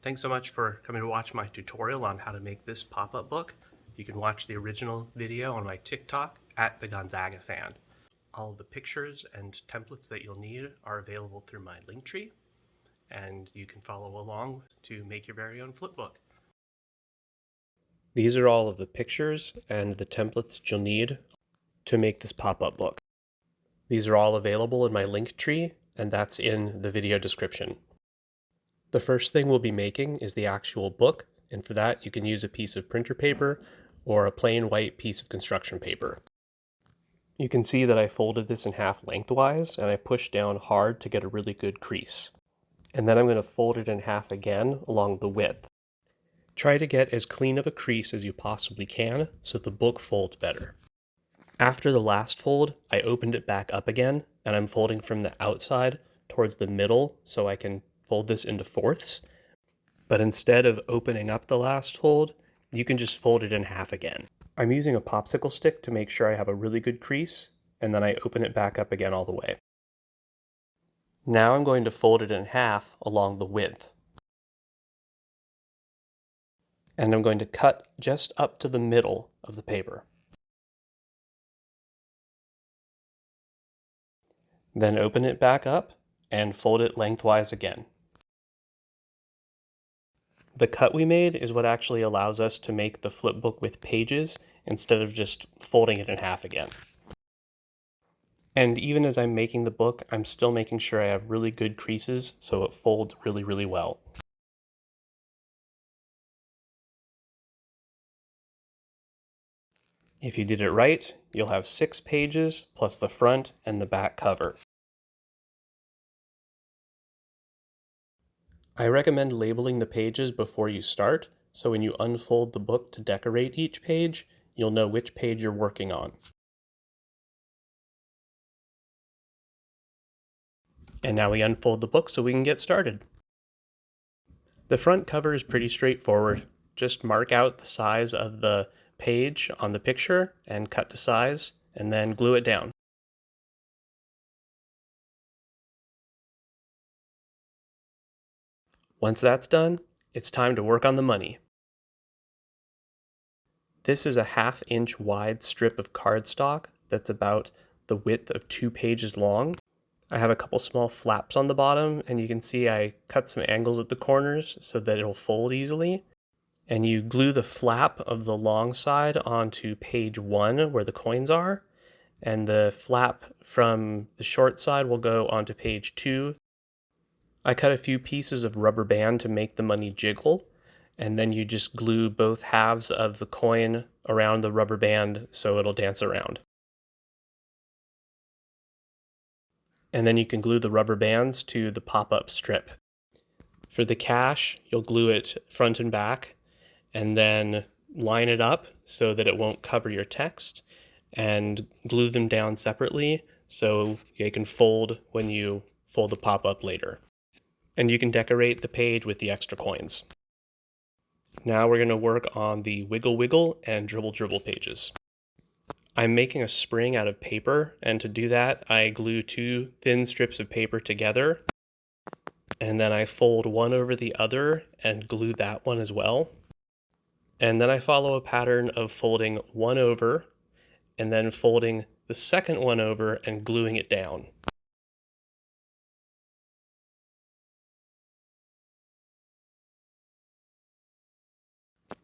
Thanks so much for coming to watch my tutorial on how to make this pop-up book. You can watch the original video on my TikTok at the Gonzaga Fan. All of the pictures and templates that you'll need are available through my link tree, and you can follow along to make your very own flipbook. These are all of the pictures and the templates that you'll need to make this pop-up book. These are all available in my link tree, and that's in the video description. The first thing we'll be making is the actual book, and for that you can use a piece of printer paper or a plain white piece of construction paper. You can see that I folded this in half lengthwise, and I pushed down hard to get a really good crease. And then I'm going to fold it in half again along the width. Try to get as clean of a crease as you possibly can so the book folds better. After the last fold, I opened it back up again, and I'm folding from the outside towards the middle so I can fold this into fourths. But instead of opening up the last fold, you can just fold it in half again. I'm using a popsicle stick to make sure I have a really good crease, and then I open it back up again all the way. Now I'm going to fold it in half along the width. And I'm going to cut just up to the middle of the paper. Then open it back up and fold it lengthwise again. The cut we made is what actually allows us to make the flipbook with pages instead of just folding it in half again. And even as I'm making the book, I'm still making sure I have really good creases so it folds really, really well. If you did it right, you'll have 6 pages plus the front and the back cover. I recommend labeling the pages before you start, so when you unfold the book to decorate each page, you'll know which page you're working on. And now we unfold the book so we can get started. The front cover is pretty straightforward. Just mark out the size of the page on the picture and cut to size, and then glue it down. Once that's done, it's time to work on the money. This is a 1/2 inch wide strip of cardstock that's about the width of 2 pages long. I have a couple small flaps on the bottom, and you can see I cut some angles at the corners so that it'll fold easily. And you glue the flap of the long side onto page 1 where the coins are, and the flap from the short side will go onto page 2. I cut a few pieces of rubber band to make the money jiggle, and then you just glue both halves of the coin around the rubber band so it'll dance around. And then you can glue the rubber bands to the pop-up strip. For the cash, you'll glue it front and back, and then line it up so that it won't cover your text, and glue them down separately so they can fold when you fold the pop-up later. And you can decorate the page with the extra coins. Now we're going to work on the wiggle wiggle and dribble dribble pages. I'm making a spring out of paper, and to do that I glue 2 thin strips of paper together, and then I fold one over the other and glue that one as well. And then I follow a pattern of folding one over and then folding the second one over and gluing it down.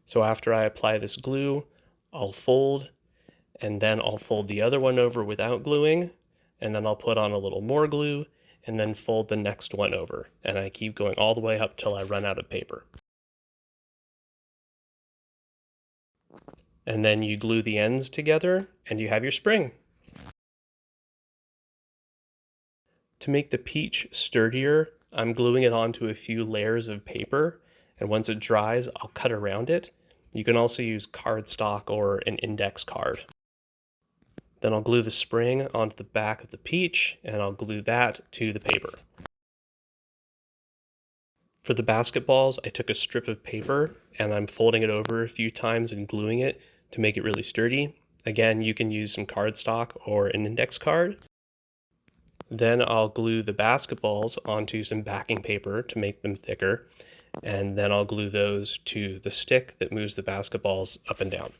So after I apply this glue, I'll fold, and then I'll fold the other one over without gluing, and then I'll put on a little more glue, and then fold the next one over. And I keep going all the way up till I run out of paper. And then you glue the ends together, and you have your spring. To make the peach sturdier, I'm gluing it onto a few layers of paper, and once it dries, I'll cut around it. You can also use cardstock or an index card. Then I'll glue the spring onto the back of the peach, and I'll glue that to the paper. For the basketballs, I took a strip of paper, and I'm folding it over a few times and gluing it to make it really sturdy. Again, you can use some cardstock or an index card. Then I'll glue the basketballs onto some backing paper to make them thicker, and then I'll glue those to the stick that moves the basketballs up and down.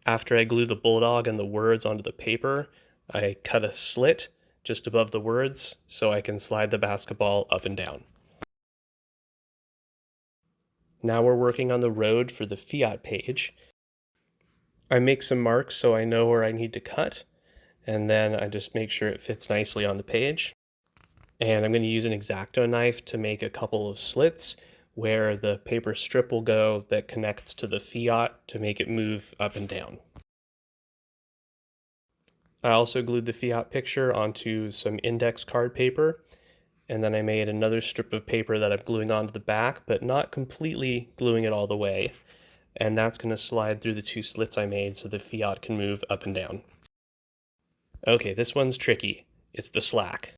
After I glue the bulldog and the words onto the paper, I cut a slit just above the words so I can slide the basketball up and down. Now we're working on the road for the Fiat page. I make some marks so I know where I need to cut, and then I just make sure it fits nicely on the page. And I'm going to use an X-Acto knife to make a couple of slits where the paper strip will go that connects to the Fiat to make it move up and down. I also glued the Fiat picture onto some index card paper, and then I made another strip of paper that I'm gluing onto the back, but not completely gluing it all the way. And that's going to slide through the two slits I made so the Fiat can move up and down. Okay, this one's tricky. It's the slack.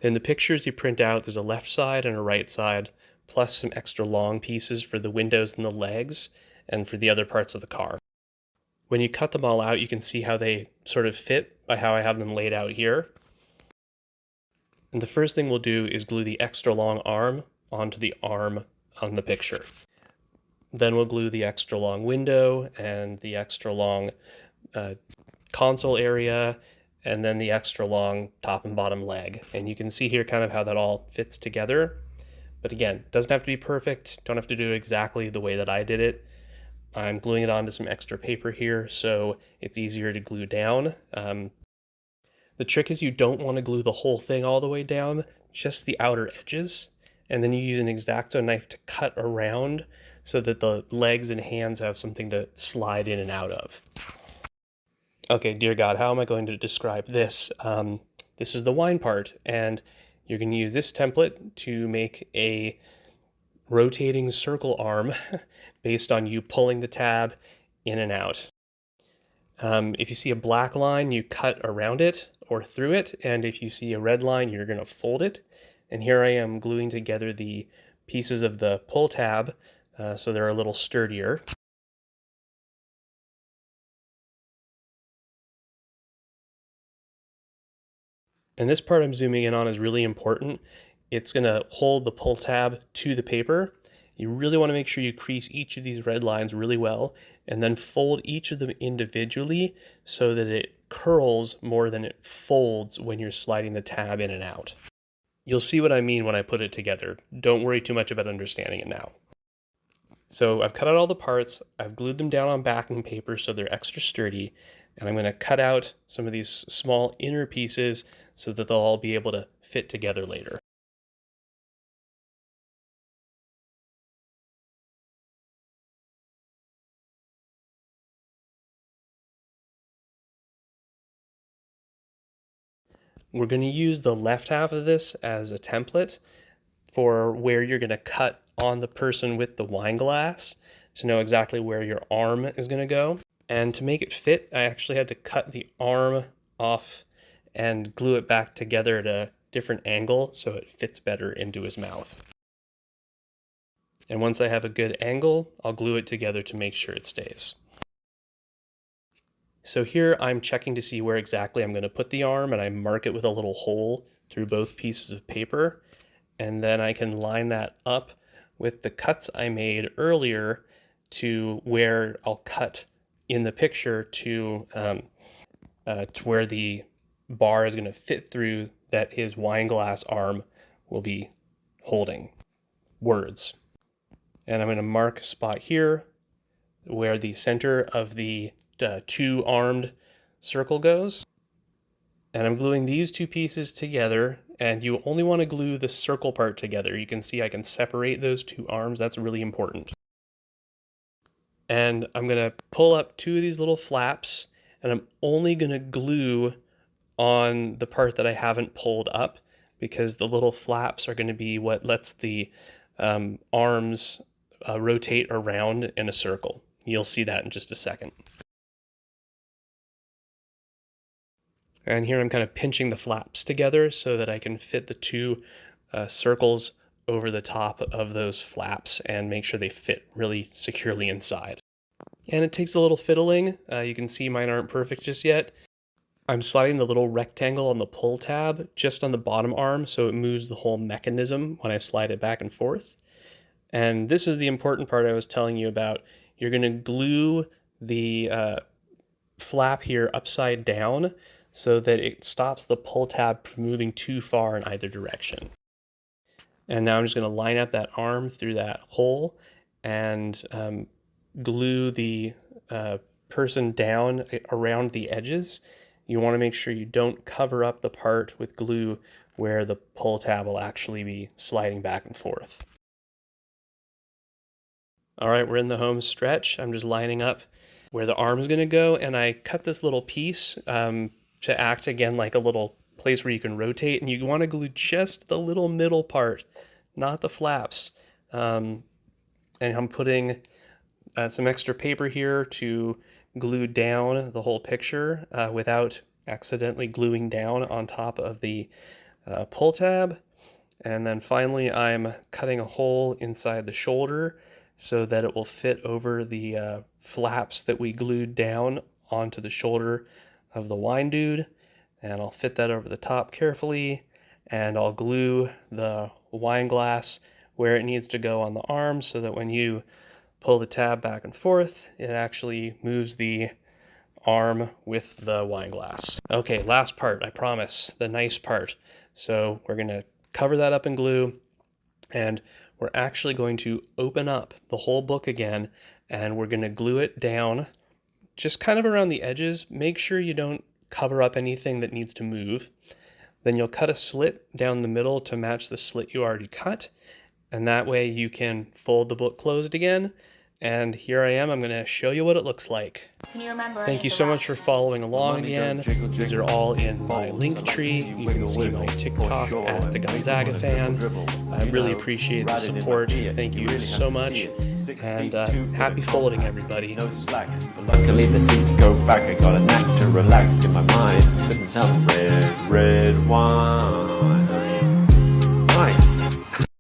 In the pictures you print out, there's a left side and a right side, plus some extra long pieces for the windows and the legs, and for the other parts of the car. When you cut them all out, you can see how they sort of fit by how I have them laid out here. And the first thing we'll do is glue the extra long arm onto the arm on the picture. Then we'll glue the extra long window and the extra long console area, and then the extra long top and bottom leg. And you can see here kind of how that all fits together. But again, doesn't have to be perfect. Don't have to do it exactly the way that I did it. I'm gluing it onto some extra paper here so it's easier to glue down. The trick is you don't want to glue the whole thing all the way down, just the outer edges. And then you use an X-Acto knife to cut around so that the legs and hands have something to slide in and out of. Okay, dear God, how am I going to describe this? This is the wine part, and you're going to use this template to make a rotating circle arm based on you pulling the tab in and out. If you see a black line, you cut around it or through it, and if you see a red line, you're going to fold it. And here I am gluing together the pieces of the pull tab so they're a little sturdier. And this part I'm zooming in on is really important. It's going to hold the pull tab to the paper. You really want to make sure you crease each of these red lines really well, and then fold each of them individually so that it curls more than it folds when you're sliding the tab in and out. You'll see what I mean when I put it together. Don't worry too much about understanding it now. So I've cut out all the parts, I've glued them down on backing paper so they're extra sturdy, and I'm going to cut out some of these small inner pieces so that they'll all be able to fit together later. We're going to use the left half of this as a template for where you're going to cut on the person with the wine glass to know exactly where your arm is going to go. And to make it fit, I actually had to cut the arm off and glue it back together at a different angle so it fits better into his mouth. And once I have a good angle, I'll glue it together to make sure it stays. So here I'm checking to see where exactly I'm going to put the arm, and I mark it with a little hole through both pieces of paper. And then I can line that up with the cuts I made earlier to where I'll cut in the picture to where the bar is going to fit through that his wine glass arm will be holding words. And I'm going to mark a spot here where the center of the two-armed circle goes. And I'm gluing these two pieces together, and you only want to glue the circle part together. You can see I can separate those two arms. That's really important. And I'm going to pull up two of these little flaps, and I'm only going to glue on the part that I haven't pulled up, because the little flaps are going to be what lets the arms rotate around in a circle. You'll see that in just a second. And here I'm kind of pinching the flaps together so that I can fit the two circles over the top of those flaps and make sure they fit really securely inside. And it takes a little fiddling. You can see mine aren't perfect just yet. I'm sliding the little rectangle on the pull tab just on the bottom arm so it moves the whole mechanism when I slide it back and forth. And this is the important part I was telling you about. You're going to glue the flap here upside down so that it stops the pull tab from moving too far in either direction. And now I'm just going to line up that arm through that hole and glue the person down around the edges. You want to make sure you don't cover up the part with glue where the pull tab will actually be sliding back and forth. All right, we're in the home stretch. I'm just lining up where the arm is going to go, and I cut this little piece to act again like a little place where you can rotate, and you want to glue just the little middle part, not the flaps. And I'm putting some extra paper here to glue down the whole picture without accidentally gluing down on top of the pull tab. And then finally I'm cutting a hole inside the shoulder so that it will fit over the flaps that we glued down onto the shoulder of the wine dude. And I'll fit that over the top carefully, and I'll glue the wine glass where it needs to go on the arm so that when you pull the tab back and forth, it actually moves the arm with the wine glass. Okay, last part, I promise, the nice part. So we're going to cover that up in glue, and we're actually going to open up the whole book again, and we're going to glue it down just kind of around the edges. Make sure you don't cover up anything that needs to move. Then you'll cut a slit down the middle to match the slit you already cut, and that way you can fold the book closed again. And here I am, I'm going to show you what it looks like. Can you remember? Thank you so much for following along again. These are all in my link tree. You can see my TikTok at the Gonzaga fan. I really appreciate the support. Thank you so much. And happy folding, everybody. No slack, but luckily the seats go back. I got a knack to relax in my mind, sipping some red wine.